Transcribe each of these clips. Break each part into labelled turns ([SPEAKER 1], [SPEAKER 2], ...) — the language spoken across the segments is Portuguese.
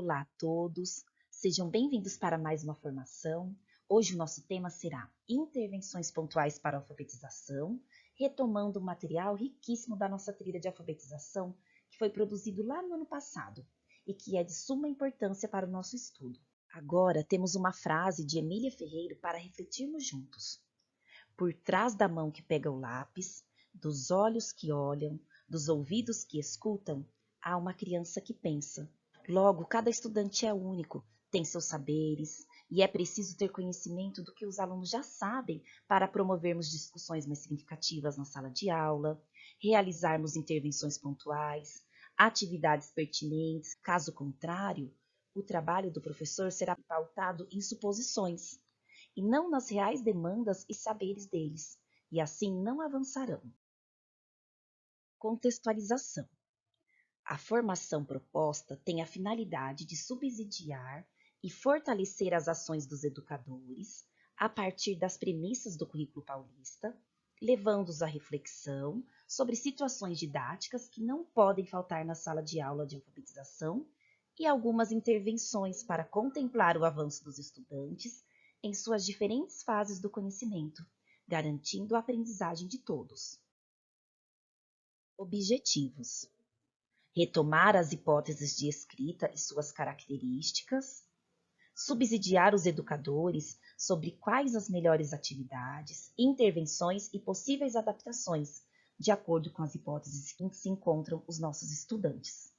[SPEAKER 1] Olá a todos, sejam bem-vindos para mais uma formação. Hoje o nosso tema será Intervenções Pontuais para a Alfabetização, retomando um material riquíssimo da nossa trilha de alfabetização que foi produzido lá no ano passado e que é de suma importância para o nosso estudo. Agora temos uma frase de Emília Ferreiro para refletirmos juntos. Por trás da mão que pega o lápis, dos olhos que olham, dos ouvidos que escutam, há uma criança que pensa. Logo, cada estudante é único, tem seus saberes, e é preciso ter conhecimento do que os alunos já sabem para promovermos discussões mais significativas na sala de aula, realizarmos intervenções pontuais, atividades pertinentes. Caso contrário, o trabalho do professor será pautado em suposições, e não nas reais demandas e saberes deles, e assim não avançarão. Contextualização. A formação proposta tem a finalidade de subsidiar e fortalecer as ações dos educadores a partir das premissas do currículo paulista, levando-os à reflexão sobre situações didáticas que não podem faltar na sala de aula de alfabetização e algumas intervenções para contemplar o avanço dos estudantes em suas diferentes fases do conhecimento, garantindo a aprendizagem de todos. Objetivos: retomar as hipóteses de escrita e suas características, subsidiar os educadores sobre quais as melhores atividades, intervenções e possíveis adaptações, de acordo com as hipóteses em que se encontram os nossos estudantes.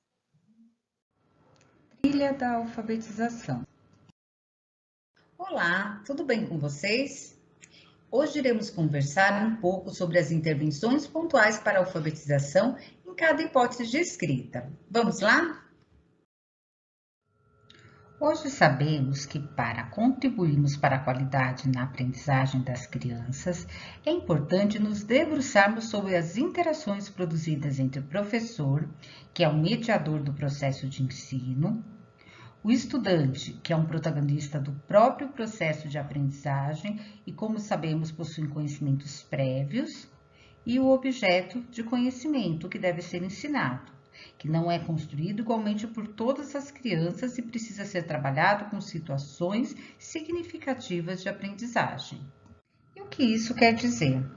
[SPEAKER 2] Trilha da alfabetização.
[SPEAKER 3] Olá, tudo bem com vocês? Hoje iremos conversar um pouco sobre as intervenções pontuais para a alfabetização em cada hipótese de escrita. Vamos lá?
[SPEAKER 2] Hoje sabemos que para contribuirmos para a qualidade na aprendizagem das crianças, é importante nos debruçarmos sobre as interações produzidas entre o professor, que é o mediador do processo de ensino, o estudante, que é um protagonista do próprio processo de aprendizagem e, como sabemos, possui conhecimentos prévios, e o objeto de conhecimento que deve ser ensinado, que não é construído igualmente por todas as crianças e precisa ser trabalhado com situações significativas de aprendizagem. E o que isso quer dizer?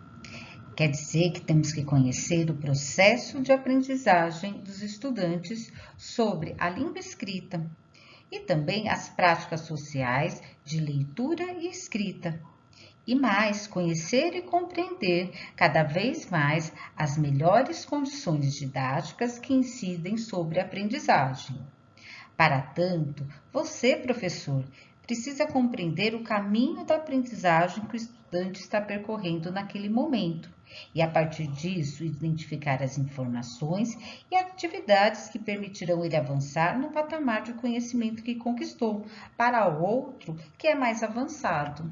[SPEAKER 2] Quer dizer que temos que conhecer o processo de aprendizagem dos estudantes sobre a língua escrita e também as práticas sociais de leitura e escrita. E mais, conhecer e compreender cada vez mais as melhores condições didáticas que incidem sobre a aprendizagem. Para tanto, você, professor, precisa compreender o caminho da aprendizagem que o estudante está percorrendo naquele momento e, a partir disso, identificar as informações e atividades que permitirão ele avançar no patamar de conhecimento que conquistou para o outro que é mais avançado.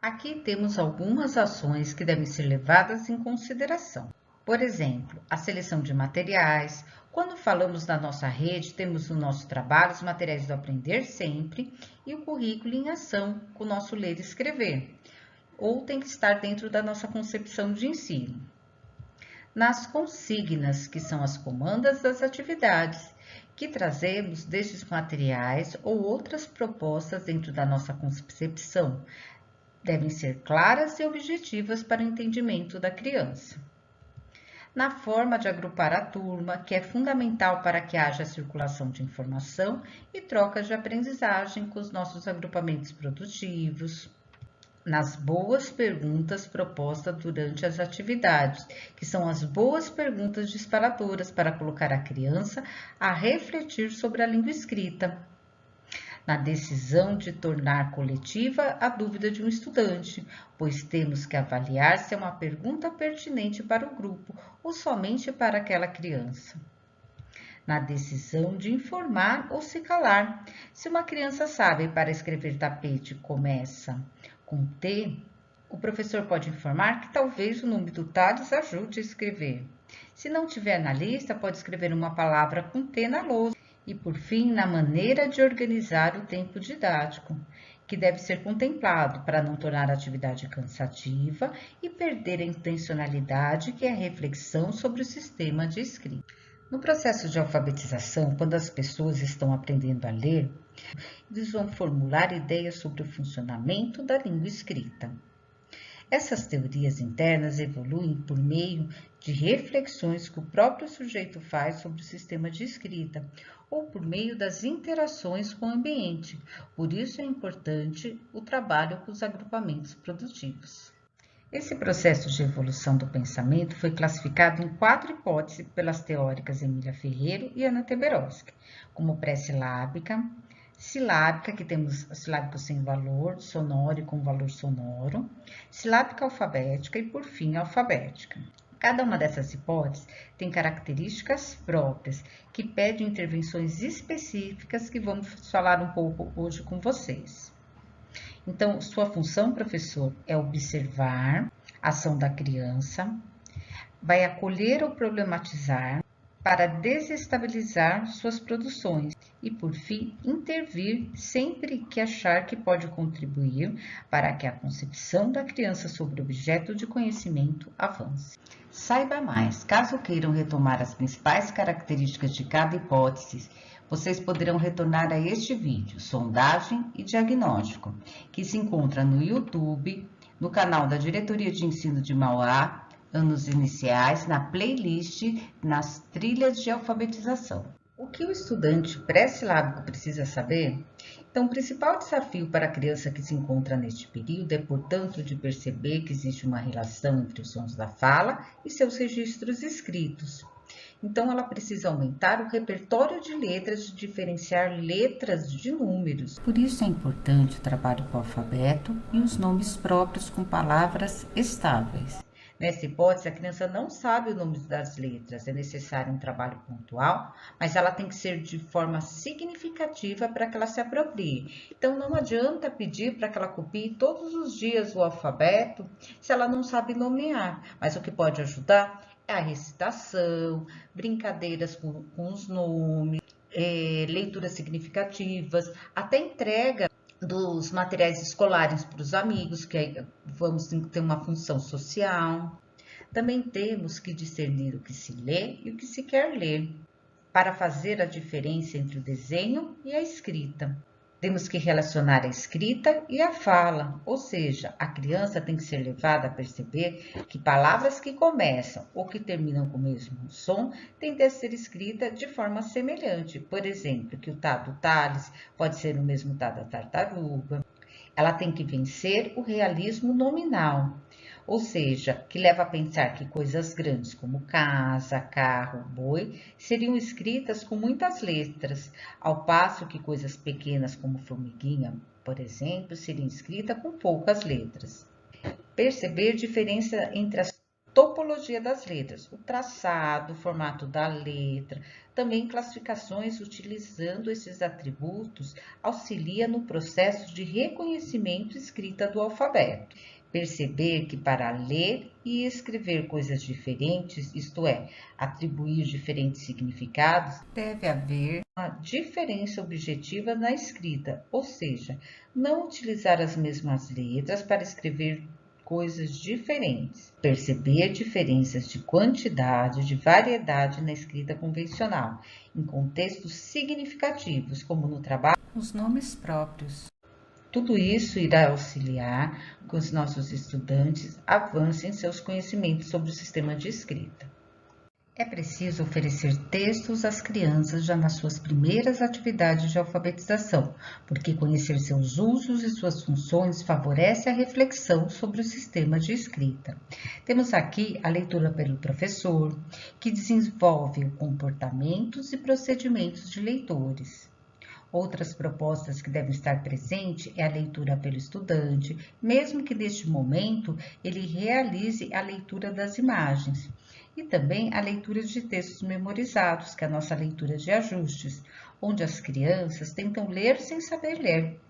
[SPEAKER 2] Aqui temos algumas ações que devem ser levadas em consideração. Por exemplo, a seleção de materiais. Quando falamos da nossa rede, temos no nosso trabalho os materiais do Aprender Sempre e o currículo em ação com o nosso ler e escrever, ou tem que estar dentro da nossa concepção de ensino. Nas consignas, que são as comandas das atividades, que trazemos destes materiais ou outras propostas dentro da nossa concepção, devem ser claras e objetivas para o entendimento da criança. Na forma de agrupar a turma, que é fundamental para que haja circulação de informação e troca de aprendizagem com os nossos agrupamentos produtivos. Nas boas perguntas propostas durante as atividades, que são as boas perguntas disparadoras para colocar a criança a refletir sobre a língua escrita. Na decisão de tornar coletiva a dúvida de um estudante, pois temos que avaliar se é uma pergunta pertinente para o grupo ou somente para aquela criança. Na decisão de informar ou se calar, se uma criança sabe para escrever tapete começa com T, o professor pode informar que talvez o nome do Thales ajude a escrever. Se não tiver na lista, pode escrever uma palavra com T na lousa. E, por fim, na maneira de organizar o tempo didático, que deve ser contemplado para não tornar a atividade cansativa e perder a intencionalidade, que é a reflexão sobre o sistema de escrita. No processo de alfabetização, quando as pessoas estão aprendendo a ler, eles vão formular ideias sobre o funcionamento da língua escrita. Essas teorias internas evoluem por meio de reflexões que o próprio sujeito faz sobre o sistema de escrita ou por meio das interações com o ambiente. Por isso é importante o trabalho com os agrupamentos produtivos. Esse processo de evolução do pensamento foi classificado em 4 hipóteses pelas teóricas Emília Ferreiro e Ana Teberoski, como pré-silábica, silábica, que temos silábico sem valor, sonoro e com valor sonoro, silábica alfabética e, por fim, alfabética. Cada uma dessas hipóteses tem características próprias que pedem intervenções específicas que vamos falar um pouco hoje com vocês. Então, sua função, professor, é observar a ação da criança, vai acolher ou problematizar para desestabilizar suas produções e, por fim, intervir sempre que achar que pode contribuir para que a concepção da criança sobre o objeto de conhecimento avance. Saiba mais, caso queiram retomar as principais características de cada hipótese, vocês poderão retornar a este vídeo, Sondagem e Diagnóstico, que se encontra no YouTube, no canal da Diretoria de Ensino de Mauá, Anos Iniciais, na playlist Nas Trilhas de Alfabetização. O que o estudante pré-silábico precisa saber? Então, o principal desafio para a criança que se encontra neste período é, portanto, de perceber que existe uma relação entre os sons da fala e seus registros escritos. Então, ela precisa aumentar o repertório de letras, de diferenciar letras de números. Por isso é importante o trabalho com o alfabeto e os nomes próprios com palavras estáveis. Nessa hipótese, a criança não sabe o nome das letras, é necessário um trabalho pontual, mas ela tem que ser de forma significativa para que ela se aproprie. Então, não adianta pedir para que ela copie todos os dias o alfabeto se ela não sabe nomear, mas o que pode ajudar é a recitação, brincadeiras com os nomes, leituras significativas, até entrega dos materiais escolares para os amigos, que aí vamos ter uma função social. Também temos que discernir o que se lê e o que se quer ler, para fazer a diferença entre o desenho e a escrita. Temos que relacionar a escrita e a fala, ou seja, a criança tem que ser levada a perceber que palavras que começam ou que terminam com o mesmo som tendem a ser escritas de forma semelhante. Por exemplo, que o tá do Thales pode ser o mesmo tá da tartaruga. Ela tem que vencer o realismo nominal, ou seja, que leva a pensar que coisas grandes como casa, carro, boi, seriam escritas com muitas letras, ao passo que coisas pequenas como formiguinha, por exemplo, seriam escritas com poucas letras. Perceber diferença entre a topologia das letras, o traçado, o formato da letra, também classificações utilizando esses atributos auxilia no processo de reconhecimento e escrita do alfabeto. Perceber que para ler e escrever coisas diferentes, isto é, atribuir diferentes significados, deve haver uma diferença objetiva na escrita, ou seja, não utilizar as mesmas letras para escrever coisas diferentes. Perceber diferenças de quantidade, de variedade na escrita convencional, em contextos significativos, como no trabalho, os nomes próprios. Tudo isso irá auxiliar que os nossos estudantes avancem seus conhecimentos sobre o sistema de escrita. É preciso oferecer textos às crianças já nas suas primeiras atividades de alfabetização, porque conhecer seus usos e suas funções favorece a reflexão sobre o sistema de escrita. Temos aqui a leitura pelo professor, que desenvolve comportamentos e procedimentos de leitores. Outras propostas que devem estar presentes é a leitura pelo estudante, mesmo que neste momento ele realize a leitura das imagens. E também a leitura de textos memorizados, que é a nossa leitura de ajustes, onde as crianças tentam ler sem saber ler.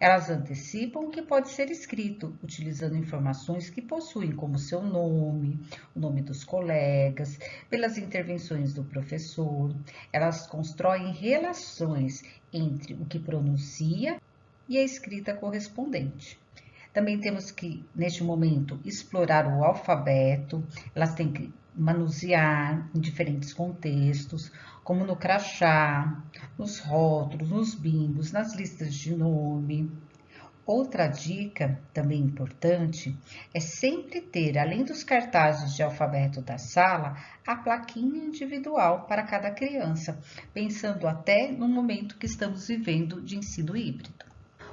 [SPEAKER 2] Elas antecipam o que pode ser escrito, utilizando informações que possuem, como seu nome, o nome dos colegas, pelas intervenções do professor. Elas constroem relações entre o que pronuncia e a escrita correspondente. Também temos que, neste momento, explorar o alfabeto. Elas têm que manusear em diferentes contextos, como no crachá, nos rótulos, nos bingos, nas listas de nome. Outra dica, também importante, é sempre ter, além dos cartazes de alfabeto da sala, a plaquinha individual para cada criança, pensando até no momento que estamos vivendo de ensino híbrido.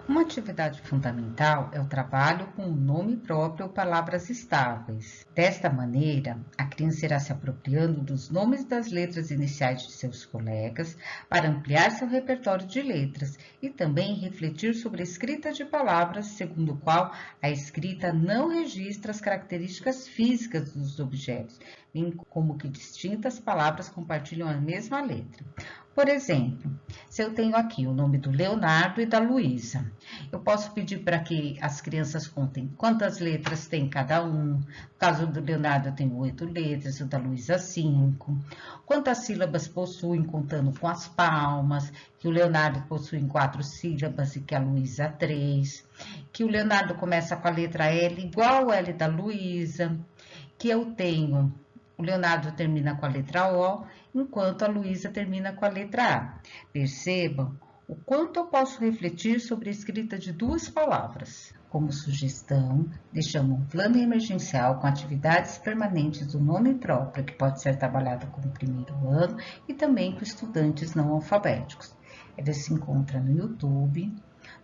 [SPEAKER 2] Uma atividade fundamental é o trabalho com o nome próprio ou palavras estáveis. Desta maneira, a criança irá se apropriando dos nomes das letras iniciais de seus colegas para ampliar seu repertório de letras e também refletir sobre a escrita de palavras, segundo o qual a escrita não registra as características físicas dos objetos, bem como que distintas palavras compartilham a mesma letra. Por exemplo, se eu tenho aqui o nome do Leonardo e da Luísa, eu posso pedir para que as crianças contem quantas letras tem cada um. No caso do Leonardo, eu tenho 8 letras, o da Luísa 5. Quantas sílabas possuem, contando com as palmas, que o Leonardo possui 4 sílabas e que a Luísa 3. Que o Leonardo começa com a letra L igual a L da Luísa. Que eu tenho... O Leonardo termina com a letra O, enquanto a Luísa termina com a letra A. Percebam o quanto eu posso refletir sobre a escrita de 2 palavras. Como sugestão, deixamos um plano emergencial com atividades permanentes do nome próprio, que pode ser trabalhado com o primeiro ano e também com estudantes não alfabéticos. Ela se encontra no YouTube,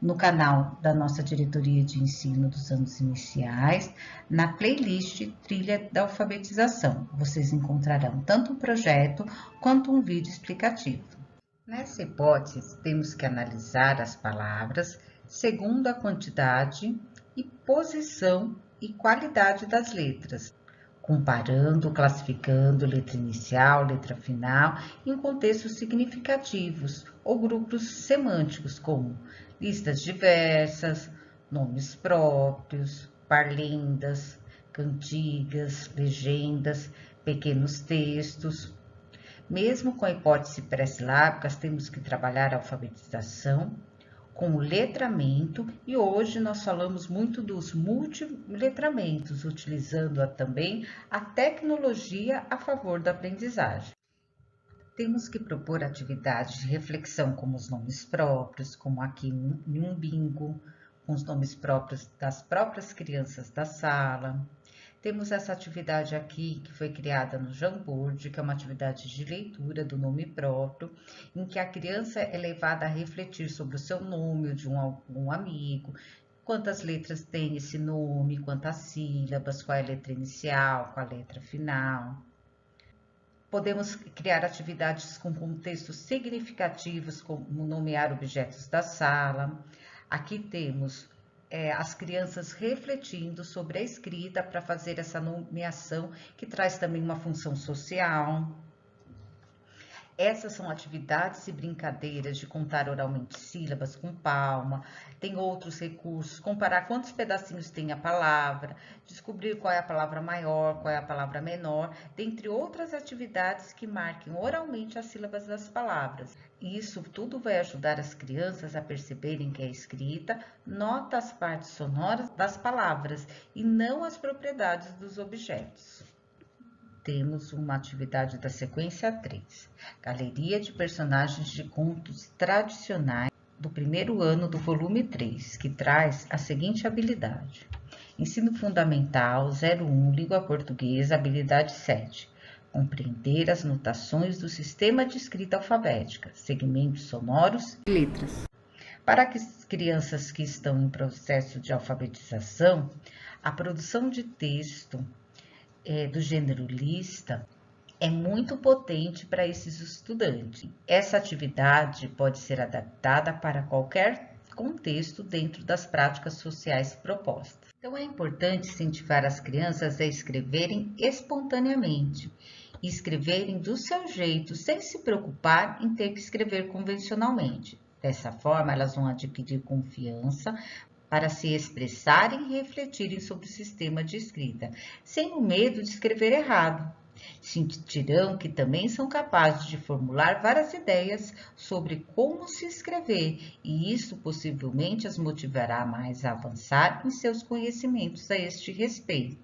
[SPEAKER 2] no canal da nossa diretoria de ensino dos anos iniciais, na playlist Trilha da Alfabetização. Vocês encontrarão tanto um projeto quanto um vídeo explicativo. Nessa hipótese, temos que analisar as palavras segundo a quantidade e posição e qualidade das letras, comparando, classificando letra inicial, letra final, em contextos significativos ou grupos semânticos, como listas diversas, nomes próprios, parlendas, cantigas, legendas, pequenos textos. Mesmo com a hipótese pré-silábicas, temos que trabalhar a alfabetização com o letramento, e hoje nós falamos muito dos multiletramentos, utilizando também a tecnologia a favor da aprendizagem. Temos que propor atividades de reflexão como os nomes próprios, como aqui em um bingo, com os nomes próprios das próprias crianças da sala. Temos essa atividade aqui, que foi criada no Jamboard, que é uma atividade de leitura do nome próprio, em que a criança é levada a refletir sobre o seu nome ou de um amigo, quantas letras tem esse nome, quantas sílabas, qual é a letra inicial, qual a letra final. Podemos criar atividades com contextos significativos, como nomear objetos da sala. Aqui temos as crianças refletindo sobre a escrita para fazer essa nomeação, que traz também uma função social. Essas são atividades e brincadeiras de contar oralmente sílabas com palma. Tem outros recursos, comparar quantos pedacinhos tem a palavra, descobrir qual é a palavra maior, qual é a palavra menor, dentre outras atividades que marquem oralmente as sílabas das palavras. Isso tudo vai ajudar as crianças a perceberem que a escrita nota as partes sonoras das palavras e não as propriedades dos objetos. Temos uma atividade da sequência 3, Galeria de Personagens de Contos Tradicionais do primeiro ano do volume 3, que traz a seguinte habilidade. Ensino Fundamental 01, Língua Portuguesa, habilidade 7. Compreender as notações do sistema de escrita alfabética, segmentos sonoros e letras. Para as crianças que estão em processo de alfabetização, a produção de texto do gênero lista é muito potente para esses estudantes. Essa atividade pode ser adaptada para qualquer contexto dentro das práticas sociais propostas. Então, é importante incentivar as crianças a escreverem espontaneamente e escreverem do seu jeito, sem se preocupar em ter que escrever convencionalmente. Dessa forma, elas vão adquirir confiança para se expressarem e refletirem sobre o sistema de escrita, sem o medo de escrever errado. Sentirão que também são capazes de formular várias ideias sobre como se escrever, e isso possivelmente as motivará mais a avançar em seus conhecimentos a este respeito.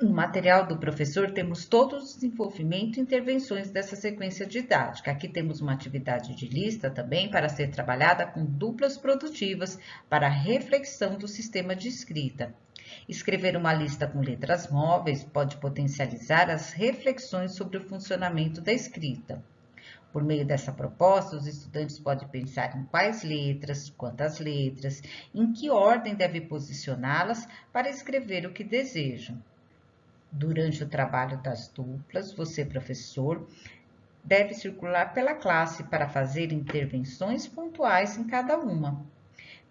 [SPEAKER 2] No material do professor, temos todo o desenvolvimento e intervenções dessa sequência didática. Aqui temos uma atividade de lista também para ser trabalhada com duplas produtivas para a reflexão do sistema de escrita. Escrever uma lista com letras móveis pode potencializar as reflexões sobre o funcionamento da escrita. Por meio dessa proposta, os estudantes podem pensar em quais letras, quantas letras, em que ordem deve posicioná-las para escrever o que desejam. Durante o trabalho das duplas, você, professor, deve circular pela classe para fazer intervenções pontuais em cada uma.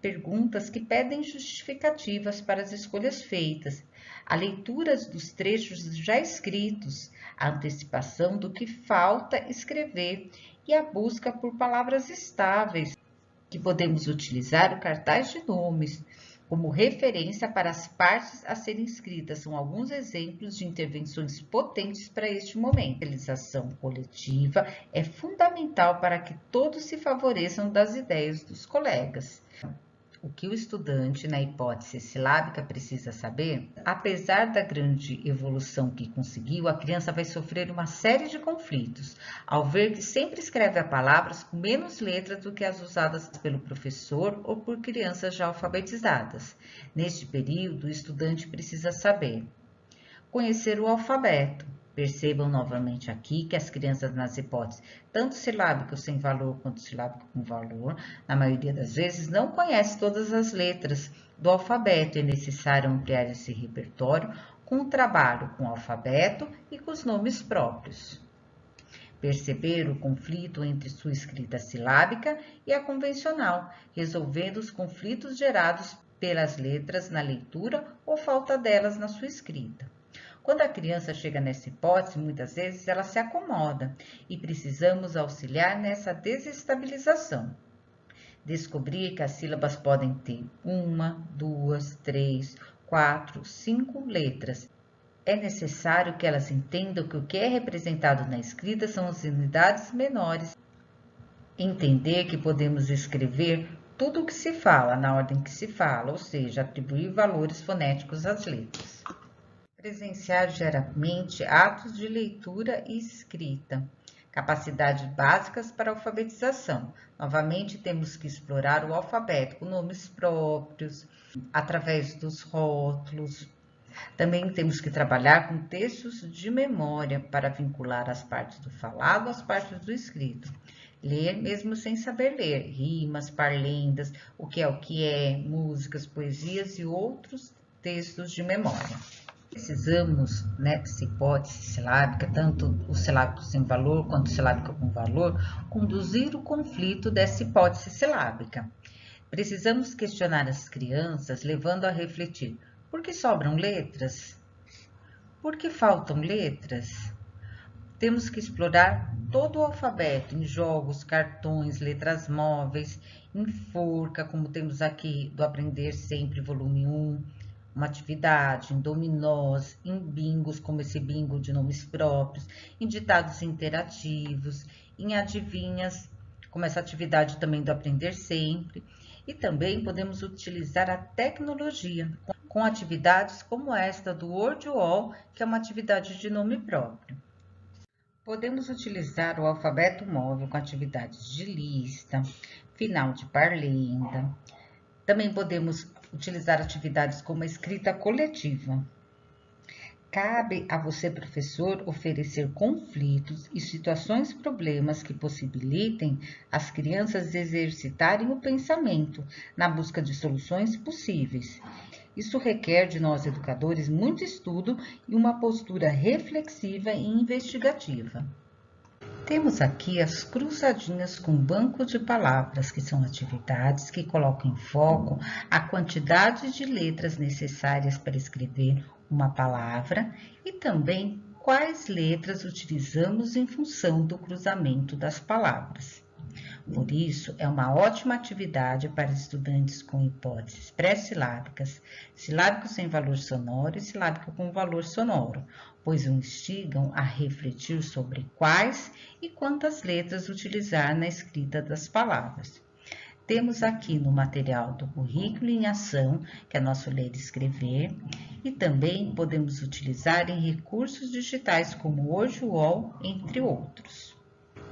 [SPEAKER 2] Perguntas que pedem justificativas para as escolhas feitas, a leitura dos trechos já escritos, a antecipação do que falta escrever e a busca por palavras estáveis, que podemos utilizar o cartaz de nomes como referência para as partes a serem escritas. São alguns exemplos de intervenções potentes para este momento. A realização coletiva é fundamental para que todos se favoreçam das ideias dos colegas. O que o estudante, na hipótese silábica, precisa saber? Apesar da grande evolução que conseguiu, a criança vai sofrer uma série de conflitos, ao ver que sempre escreve as palavras com menos letras do que as usadas pelo professor ou por crianças já alfabetizadas. Neste período, o estudante precisa saber conhecer o alfabeto. Percebam novamente aqui que as crianças nas hipóteses, tanto silábico sem valor quanto silábico com valor, na maioria das vezes não conhecem todas as letras do alfabeto. É necessário ampliar esse repertório com o trabalho com o alfabeto e com os nomes próprios. Perceber o conflito entre sua escrita silábica e a convencional, resolvendo os conflitos gerados pelas letras na leitura ou falta delas na sua escrita. Quando a criança chega nessa hipótese, muitas vezes ela se acomoda e precisamos auxiliar nessa desestabilização. Descobrir que as sílabas podem ter 1, 2, 3, 4, 5 letras. É necessário que elas entendam que o que é representado na escrita são as unidades menores. Entender que podemos escrever tudo o que se fala na ordem que se fala, ou seja, atribuir valores fonéticos às letras. Presenciar geralmente atos de leitura e escrita. Capacidades básicas para a alfabetização. Novamente, temos que explorar o alfabeto com nomes próprios, através dos rótulos. Também temos que trabalhar com textos de memória para vincular as partes do falado às partes do escrito. Ler mesmo sem saber ler, rimas, parlendas, o que é, músicas, poesias e outros textos de memória. Precisamos, nessa hipótese silábica, tanto o silábico sem valor quanto o silábico com valor, conduzir o conflito dessa hipótese silábica. Precisamos questionar as crianças, levando a refletir: por que sobram letras? Por que faltam letras? Temos que explorar todo o alfabeto em jogos, cartões, letras móveis, em forca, como temos aqui do Aprender Sempre, volume 1, uma atividade, em dominós, em bingos, como esse bingo de nomes próprios, em ditados interativos, em adivinhas, como essa atividade também do Aprender Sempre. E também podemos utilizar a tecnologia com atividades como esta do WordWall, que é uma atividade de nome próprio. Podemos utilizar o alfabeto móvel com atividades de lista, final de parlenda. Também podemos utilizar atividades como a escrita coletiva. Cabe a você, professor, oferecer conflitos e situações problemas que possibilitem as crianças exercitarem o pensamento na busca de soluções possíveis. Isso requer de nós, educadores, muito estudo e uma postura reflexiva e investigativa. Temos aqui as cruzadinhas com banco de palavras, que são atividades que colocam em foco a quantidade de letras necessárias para escrever uma palavra e também quais letras utilizamos em função do cruzamento das palavras. Por isso, é uma ótima atividade para estudantes com hipóteses pré-silábicas, silábico sem valor sonoro e silábico com valor sonoro, pois o instigam a refletir sobre quais e quantas letras utilizar na escrita das palavras. temos aqui no material do Currículo em Ação, que é nosso Ler e Escrever, e também podemos utilizar em recursos digitais como Hoje UOL, entre outros.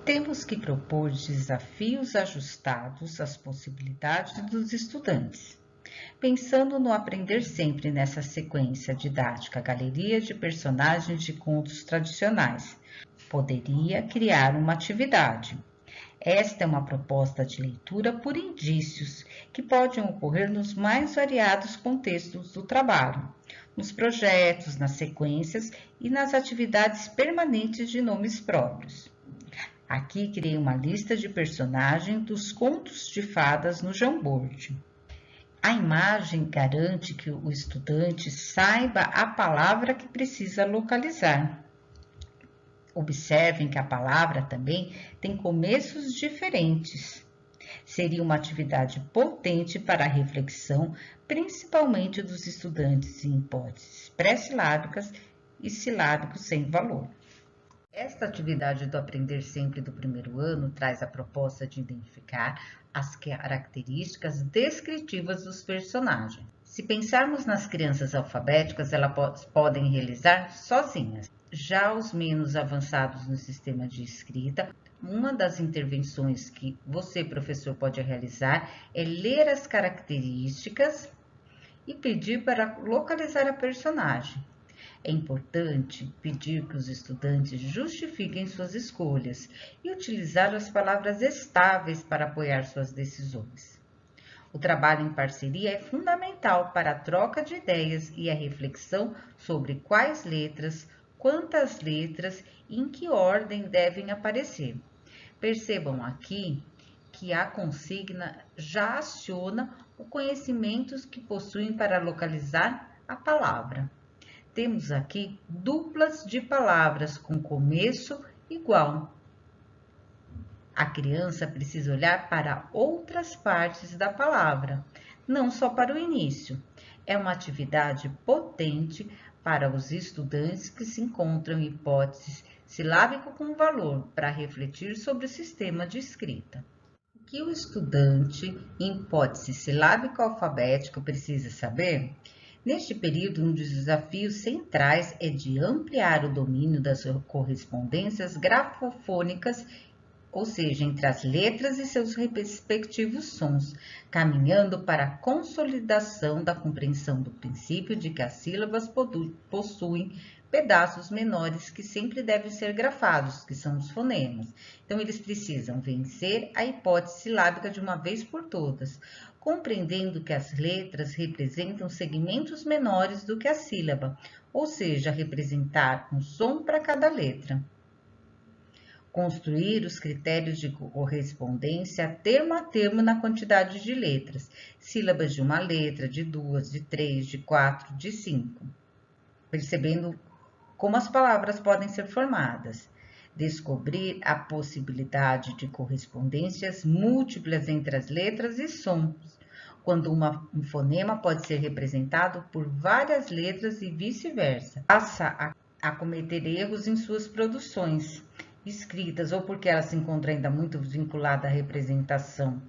[SPEAKER 2] Temos que propor desafios ajustados às possibilidades dos estudantes. Pensando no aprender sempre nessa sequência didática, galeria de personagens de contos tradicionais, poderia criar uma atividade. Esta é uma proposta de leitura por indícios, que podem ocorrer nos mais variados contextos do trabalho, nos projetos, nas sequências e nas atividades permanentes de nomes próprios. Aqui criei uma lista de personagens dos contos de fadas no Jamboard. A imagem garante que o estudante saiba a palavra que precisa localizar. Observem que a palavra também tem começos diferentes. Seria uma atividade potente para a reflexão, principalmente dos estudantes em hipóteses pré-silábicas e silábicos sem valor. Esta atividade do Aprender Sempre do primeiro ano traz a proposta de identificar as características descritivas dos personagens. Se pensarmos nas crianças alfabéticas, elas podem realizar sozinhas. Já os menos avançados no sistema de escrita, uma das intervenções que você, professor, pode realizar é ler as características e pedir para localizar a personagem. É importante pedir que os estudantes justifiquem suas escolhas e utilizar as palavras estáveis para apoiar suas decisões. O trabalho em parceria é fundamental para a troca de ideias e a reflexão sobre quais letras, quantas letras e em que ordem devem aparecer. Percebam aqui que a consigna já aciona os conhecimentos que possuem para localizar a palavra. Temos aqui duplas de palavras com começo igual. A criança precisa olhar para outras partes da palavra, não só para o início. É uma atividade potente para os estudantes que se encontram em hipóteses silábico com valor para refletir sobre o sistema de escrita. O que o estudante em hipótese silábico-alfabético precisa saber? Neste período, um dos desafios centrais é de ampliar o domínio das correspondências grafofônicas, ou seja, entre as letras e seus respectivos sons, caminhando para a consolidação da compreensão do princípio de que as sílabas possuem pedaços menores que sempre devem ser grafados, que são os fonemas. Então, eles precisam vencer a hipótese silábica de uma vez por todas, compreendendo que as letras representam segmentos menores do que a sílaba, ou seja, representar um som para cada letra. Construir os critérios de correspondência termo a termo na quantidade de letras, sílabas de uma letra, de duas, de três, de quatro, de cinco, percebendo como as palavras podem ser formadas. Descobrir a possibilidade de correspondências múltiplas entre as letras e sons, quando um fonema pode ser representado por várias letras e vice-versa. Passa a cometer erros em suas produções escritas, ou porque ela se encontra ainda muito vinculada à representação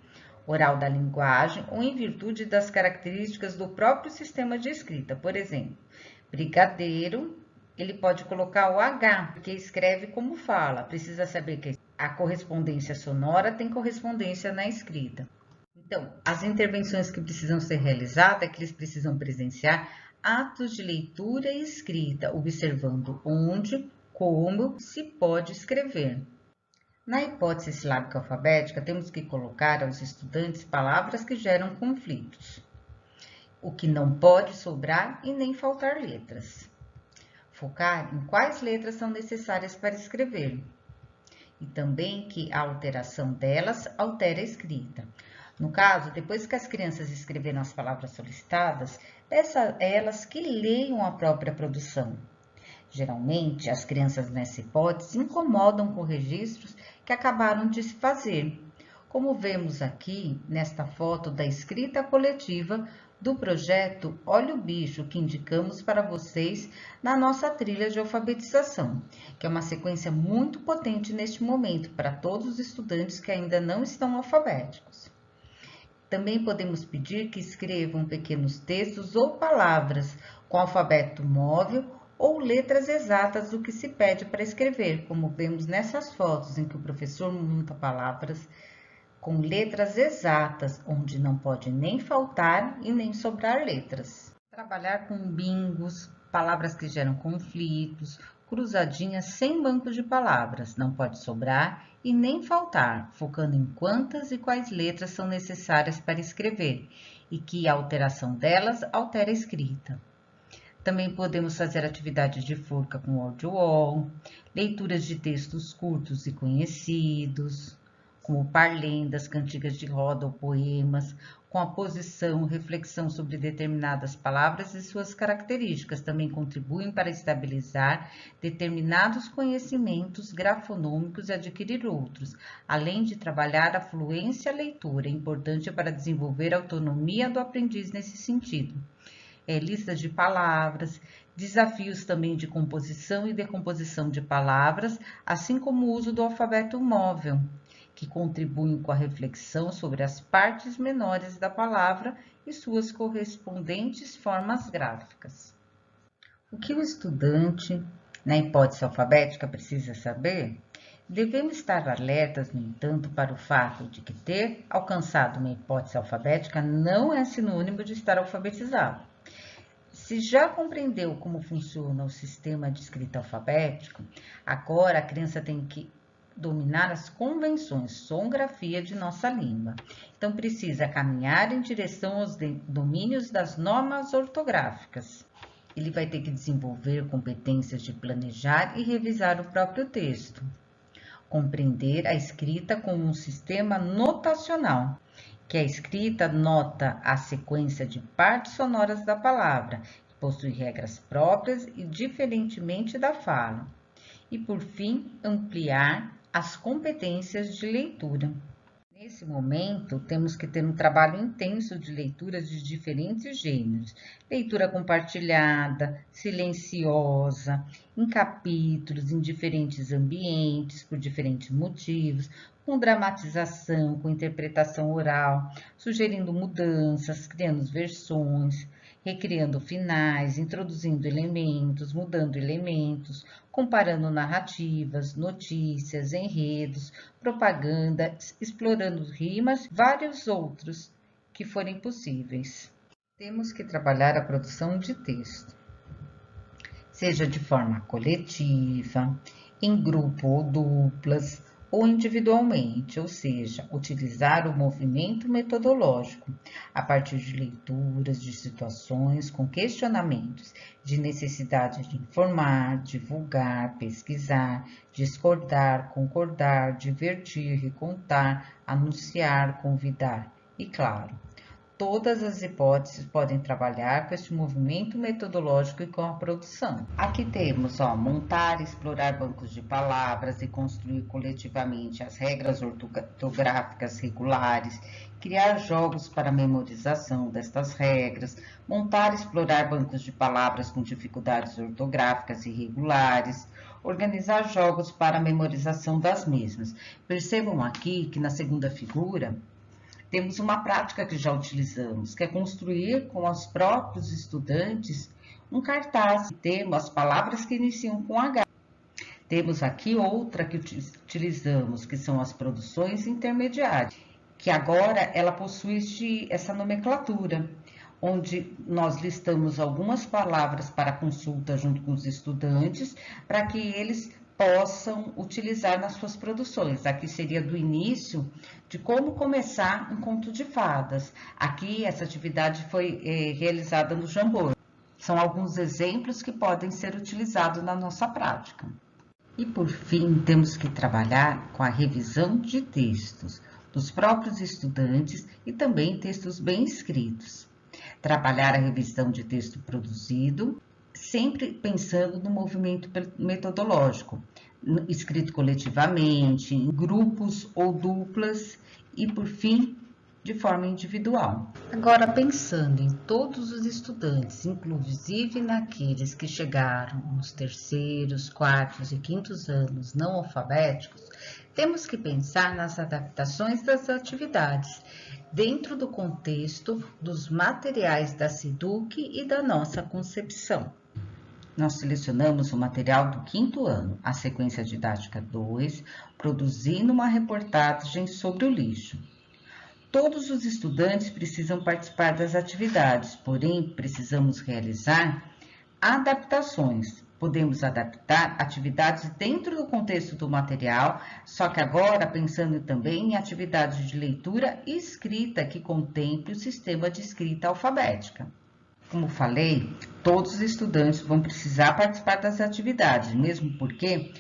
[SPEAKER 2] oral da linguagem, ou em virtude das características do próprio sistema de escrita. Por exemplo, brigadeiro, ele pode colocar o H, porque escreve como fala. Precisa saber que a correspondência sonora tem correspondência na escrita. Então, as intervenções que precisam ser realizadas é que eles precisam presenciar atos de leitura e escrita, observando onde, como se pode escrever. Na hipótese silábica alfabética, temos que colocar aos estudantes palavras que geram conflitos, o que não pode sobrar e nem faltar letras. Focar em quais letras são necessárias para escrever e também que a alteração delas altera a escrita. No caso, depois que as crianças escreveram as palavras solicitadas, peça a elas que leiam a própria produção. Geralmente, as crianças nessa hipótese se incomodam com registros que acabaram de se fazer, como vemos aqui nesta foto da escrita coletiva do projeto Olha o Bicho, que indicamos para vocês na nossa trilha de alfabetização, que é uma sequência muito potente neste momento para todos os estudantes que ainda não estão alfabéticos. Também podemos pedir que escrevam pequenos textos ou palavras com alfabeto móvel ou letras exatas do que se pede para escrever, como vemos nessas fotos em que o professor monta palavras com letras exatas, onde não pode nem faltar e nem sobrar letras. Trabalhar com bingos, palavras que geram conflitos, cruzadinhas sem banco de palavras, não pode sobrar e nem faltar, focando em quantas e quais letras são necessárias para escrever e que a alteração delas altera a escrita. Também podemos fazer atividades de forca com word wall, leituras de textos curtos e conhecidos, como parlendas, cantigas de roda ou poemas, com a posição, reflexão sobre determinadas palavras e suas características, também contribuem para estabilizar determinados conhecimentos grafonômicos e adquirir outros, além de trabalhar a fluência e a leitura, importante para desenvolver a autonomia do aprendiz nesse sentido. Listas de palavras, desafios também de composição e decomposição de palavras, assim como o uso do alfabeto móvel, que contribuem com a reflexão sobre as partes menores da palavra e suas correspondentes formas gráficas. O que o estudante, na hipótese alfabética, precisa saber? Devemos estar alertas, no entanto, para o fato de que ter alcançado uma hipótese alfabética não é sinônimo de estar alfabetizado. Se já compreendeu como funciona o sistema de escrita alfabético, agora a criança tem que dominar as convenções, sonografia de nossa língua. Então, precisa caminhar em direção aos domínios das normas ortográficas. Ele vai ter que desenvolver competências de planejar e revisar o próprio texto. Compreender a escrita como um sistema notacional, que a escrita nota a sequência de partes sonoras da palavra, que possui regras próprias e diferentemente da fala. E, por fim, ampliar as competências de leitura. Nesse momento, temos que ter um trabalho intenso de leituras de diferentes gêneros. Leitura compartilhada, silenciosa, em capítulos, em diferentes ambientes, por diferentes motivos, com dramatização, com interpretação oral, sugerindo mudanças, criando versões, recriando finais, introduzindo elementos, mudando elementos, comparando narrativas, notícias, enredos, propaganda, explorando rimas, vários outros que forem possíveis. Temos que trabalhar a produção de texto, seja de forma coletiva, em grupo ou duplas, ou individualmente, ou seja, utilizar o movimento metodológico a partir de leituras, de situações com questionamentos, de necessidade de informar, divulgar, pesquisar, discordar, concordar, divertir, recontar, anunciar, convidar e, claro, todas as hipóteses podem trabalhar com este movimento metodológico e com a produção. Aqui temos, montar e explorar bancos de palavras e construir coletivamente as regras ortográficas regulares, criar jogos para a memorização destas regras, montar e explorar bancos de palavras com dificuldades ortográficas irregulares, organizar jogos para a memorização das mesmas. Percebam aqui que na segunda figura, temos uma prática que já utilizamos, que é construir com os próprios estudantes um cartaz. Temos as palavras que iniciam com H. Temos aqui outra que utilizamos, que são as produções intermediárias, que agora ela possui essa nomenclatura, onde nós listamos algumas palavras para consulta junto com os estudantes, para que eles possam utilizar nas suas produções. Aqui seria do início de como começar um conto de fadas. Aqui essa atividade foi realizada no Jamboree. São alguns exemplos que podem ser utilizados na nossa prática. E por fim, temos que trabalhar com a revisão de textos dos próprios estudantes e também textos bem escritos. Trabalhar a revisão de texto produzido, sempre pensando no movimento metodológico, escrito coletivamente, em grupos ou duplas e, por fim, de forma individual. Agora, pensando em todos os estudantes, inclusive naqueles que chegaram nos terceiros, quartos e quintos anos não alfabéticos, Temos que pensar nas adaptações das atividades, dentro do contexto dos materiais da SIDUC e da nossa concepção. Nós selecionamos o material do 5º ano, a sequência didática 2, produzindo uma reportagem sobre o lixo. Todos os estudantes precisam participar das atividades, porém precisamos realizar adaptações. Podemos adaptar atividades dentro do contexto do material, só que agora pensando também em atividades de leitura e escrita que contemple o sistema de escrita alfabética. Como falei, todos os estudantes vão precisar participar das atividades, mesmo porque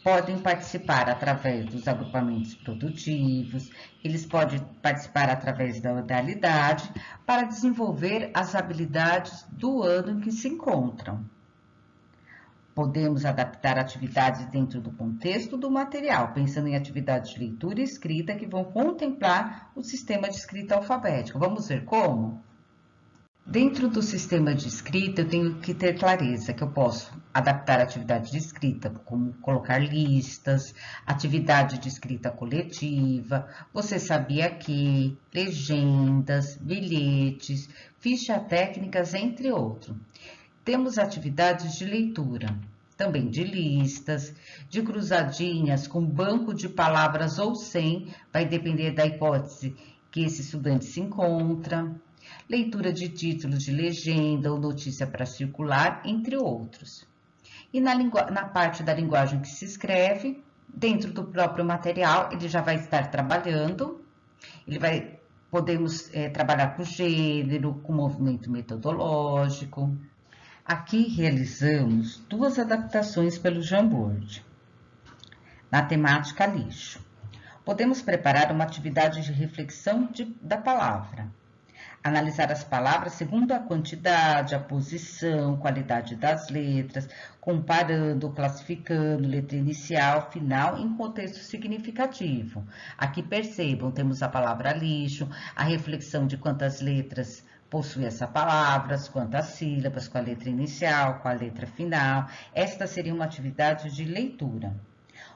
[SPEAKER 2] podem participar através dos agrupamentos produtivos, eles podem participar através da modalidade para desenvolver as habilidades do ano em que se encontram. Podemos adaptar atividades dentro do contexto do material, pensando em atividades de leitura e escrita que vão contemplar o sistema de escrita alfabética. Vamos ver como? Dentro do sistema de escrita, eu tenho que ter clareza que eu posso adaptar atividades de escrita, como colocar listas, atividade de escrita coletiva, você sabia que, legendas, bilhetes, fichas técnicas, entre outros. Temos atividades de leitura, também de listas, de cruzadinhas com banco de palavras ou sem, vai depender da hipótese que esse estudante se encontra. Leitura de títulos de legenda ou notícia para circular, entre outros. E na parte da linguagem que se escreve, dentro do próprio material, ele já vai estar trabalhando, podemos trabalhar com gênero, com movimento metodológico. Aqui realizamos 2 adaptações pelo Jamboard. Na temática lixo, podemos preparar uma atividade de reflexão da palavra. Analisar as palavras segundo a quantidade, a posição, qualidade das letras, comparando, classificando, letra inicial, final em contexto significativo. Aqui percebam, temos a palavra lixo, a reflexão de quantas letras possui essa palavra, quantas sílabas, com a letra inicial, com a letra final. Esta seria uma atividade de leitura.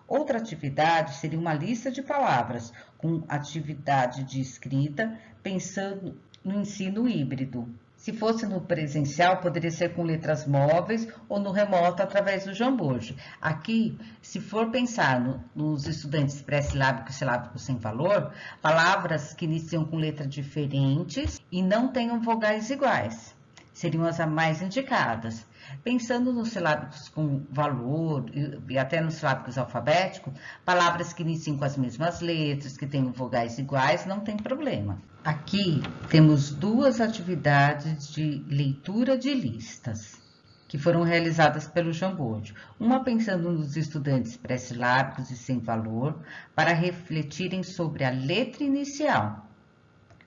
[SPEAKER 2] Outra atividade seria uma lista de palavras, com atividade de escrita, pensando no ensino híbrido. Se fosse no presencial, poderia ser com letras móveis ou no remoto através do Jamboard. Aqui, se for pensar nos estudantes pré-silábicos e silábicos sem valor, palavras que iniciam com letras diferentes e não tenham vogais iguais, seriam as mais indicadas. Pensando nos silábicos com valor e até nos silábicos alfabéticos, palavras que iniciam com as mesmas letras, que tenham vogais iguais, não tem problema. Aqui temos 2 atividades de leitura de listas, que foram realizadas pelo Jamboard. Uma pensando nos estudantes pré-silábicos e sem valor, para refletirem sobre a letra inicial,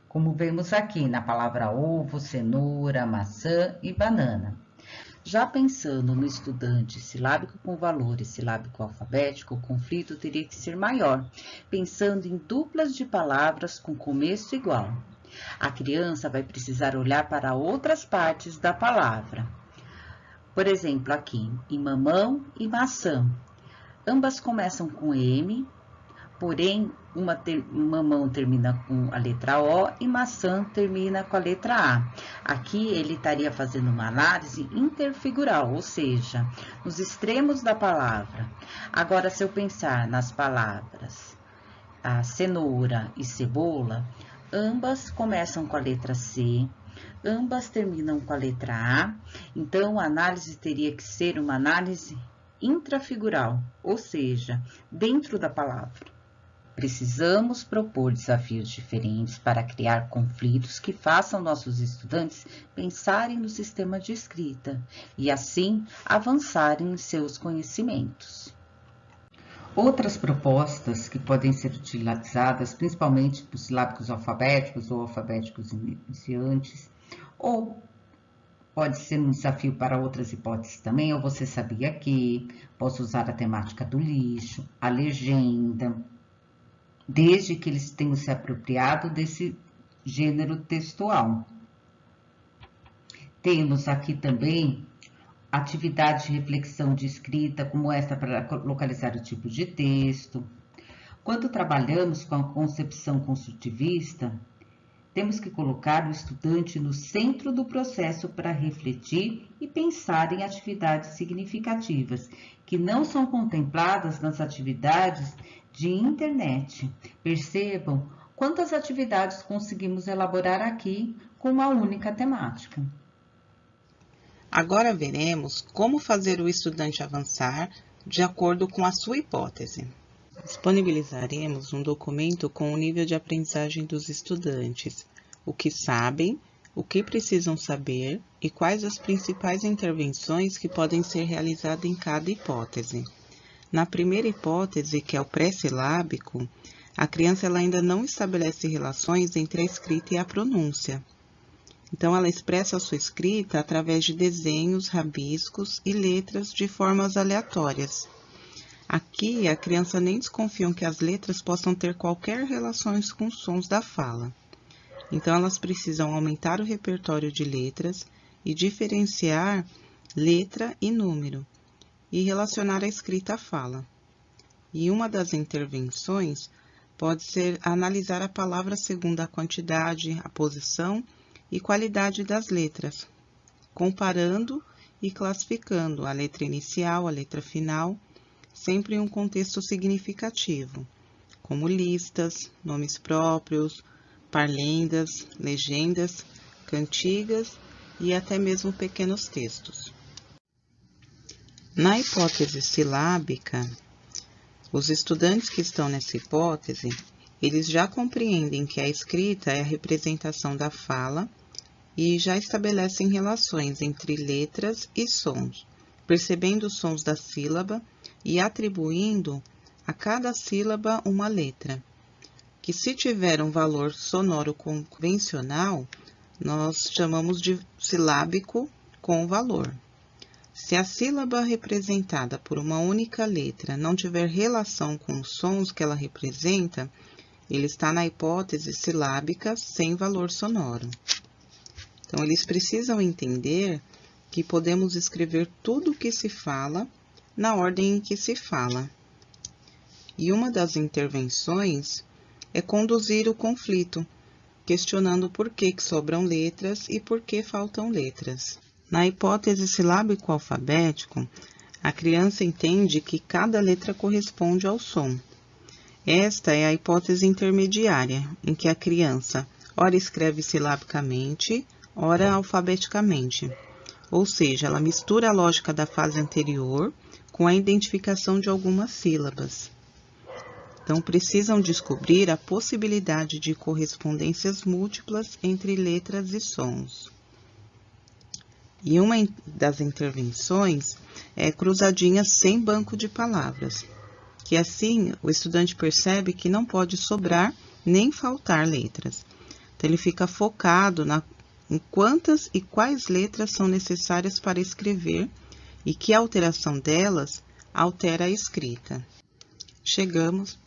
[SPEAKER 2] como vemos aqui na palavra ovo, cenoura, maçã e banana. Já pensando no estudante silábico com valor e silábico alfabético, o conflito teria que ser maior, pensando em duplas de palavras com começo igual. A criança vai precisar olhar para outras partes da palavra. Por exemplo, aqui, em mamão e maçã. Ambas começam com M, porém, mamão termina com a letra O e maçã termina com a letra A. Aqui ele estaria fazendo uma análise interfigural, ou seja, nos extremos da palavra. Agora, se eu pensar nas palavras a cenoura e cebola, ambas começam com a letra C, ambas terminam com a letra A, então a análise teria que ser uma análise intrafigural, ou seja, dentro da palavra. Precisamos propor desafios diferentes para criar conflitos que façam nossos estudantes pensarem no sistema de escrita e, assim, avançarem em seus conhecimentos.
[SPEAKER 3] Outras propostas que podem ser utilizadas, principalmente para os silábicos alfabéticos ou alfabéticos iniciantes, ou pode ser um desafio para outras hipóteses também, ou você sabia que, posso usar a temática do lixo, a legenda, desde que eles tenham se apropriado desse gênero textual. Temos aqui também atividade de reflexão de escrita, como esta para localizar o tipo de texto. Quando trabalhamos com a concepção construtivista, temos que colocar o estudante no centro do processo para refletir e pensar em atividades significativas, que não são contempladas nas atividades de internet. Percebam quantas atividades conseguimos elaborar aqui com uma única temática.
[SPEAKER 4] Agora veremos como fazer o estudante avançar de acordo com a sua hipótese. Disponibilizaremos um documento com o nível de aprendizagem dos estudantes, o que sabem, o que precisam saber e quais as principais intervenções que podem ser realizadas em cada hipótese. Na primeira hipótese, que é o pré-silábico, a criança ainda não estabelece relações entre a escrita e a pronúncia. Então, ela expressa a sua escrita através de desenhos, rabiscos e letras de formas aleatórias. Aqui, a criança nem desconfia que as letras possam ter qualquer relação com os sons da fala. Então, elas precisam aumentar o repertório de letras e diferenciar letra e número, e relacionar a escrita à fala. E uma das intervenções pode ser analisar a palavra segundo a quantidade, a posição e qualidade das letras, comparando e classificando a letra inicial, a letra final, sempre em um contexto significativo, como listas, nomes próprios, parlendas, legendas, cantigas e até mesmo pequenos textos. Na hipótese silábica, os estudantes que estão nessa hipótese, eles já compreendem que a escrita é a representação da fala e já estabelecem relações entre letras e sons, percebendo os sons da sílaba e atribuindo a cada sílaba uma letra, que se tiver um valor sonoro convencional, nós chamamos de silábico com valor. Se a sílaba representada por uma única letra não tiver relação com os sons que ela representa, ele está na hipótese silábica sem valor sonoro. Então, eles precisam entender que podemos escrever tudo o que se fala na ordem em que se fala. E uma das intervenções é conduzir o conflito, questionando por que sobram letras e por que faltam letras. Na hipótese silábico-alfabético, a criança entende que cada letra corresponde ao som. Esta é a hipótese intermediária, em que a criança ora escreve silabicamente, ora alfabeticamente. Ou seja, ela mistura a lógica da fase anterior com a identificação de algumas sílabas. Então, precisam descobrir a possibilidade de correspondências múltiplas entre letras e sons. E uma das intervenções é cruzadinhas sem banco de palavras, que assim o estudante percebe que não pode sobrar nem faltar letras. Então, ele fica focado em quantas e quais letras são necessárias para escrever e que a alteração delas altera a escrita. Chegamos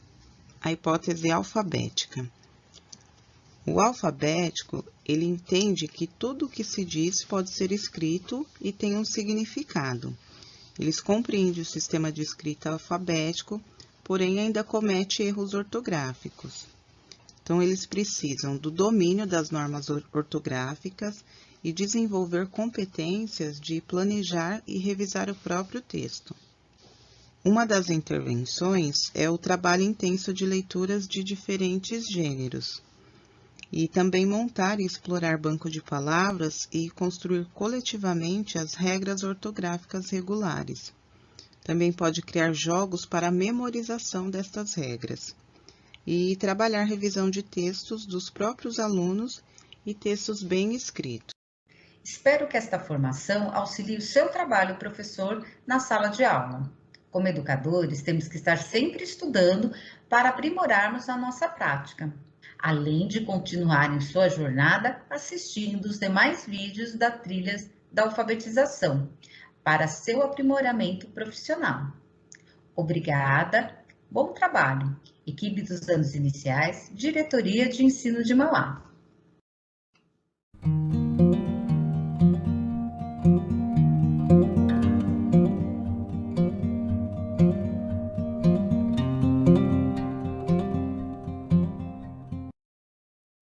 [SPEAKER 4] à hipótese alfabética. O alfabético, ele entende que tudo o que se diz pode ser escrito e tem um significado. Eles compreendem o sistema de escrita alfabético, porém ainda comete erros ortográficos. Então, eles precisam do domínio das normas ortográficas e desenvolver competências de planejar e revisar o próprio texto. Uma das intervenções é o trabalho intenso de leituras de diferentes gêneros, e também montar e explorar banco de palavras e construir coletivamente as regras ortográficas regulares. Também pode criar jogos para a memorização destas regras e trabalhar revisão de textos dos próprios alunos e textos bem escritos.
[SPEAKER 2] Espero que esta formação auxilie o seu trabalho, professor, na sala de aula. Como educadores, temos que estar sempre estudando para aprimorarmos a nossa prática, além de continuar em sua jornada assistindo os demais vídeos da trilha da alfabetização, para seu aprimoramento profissional. Obrigada, bom trabalho. Equipe dos anos iniciais, Diretoria de Ensino de Mauá.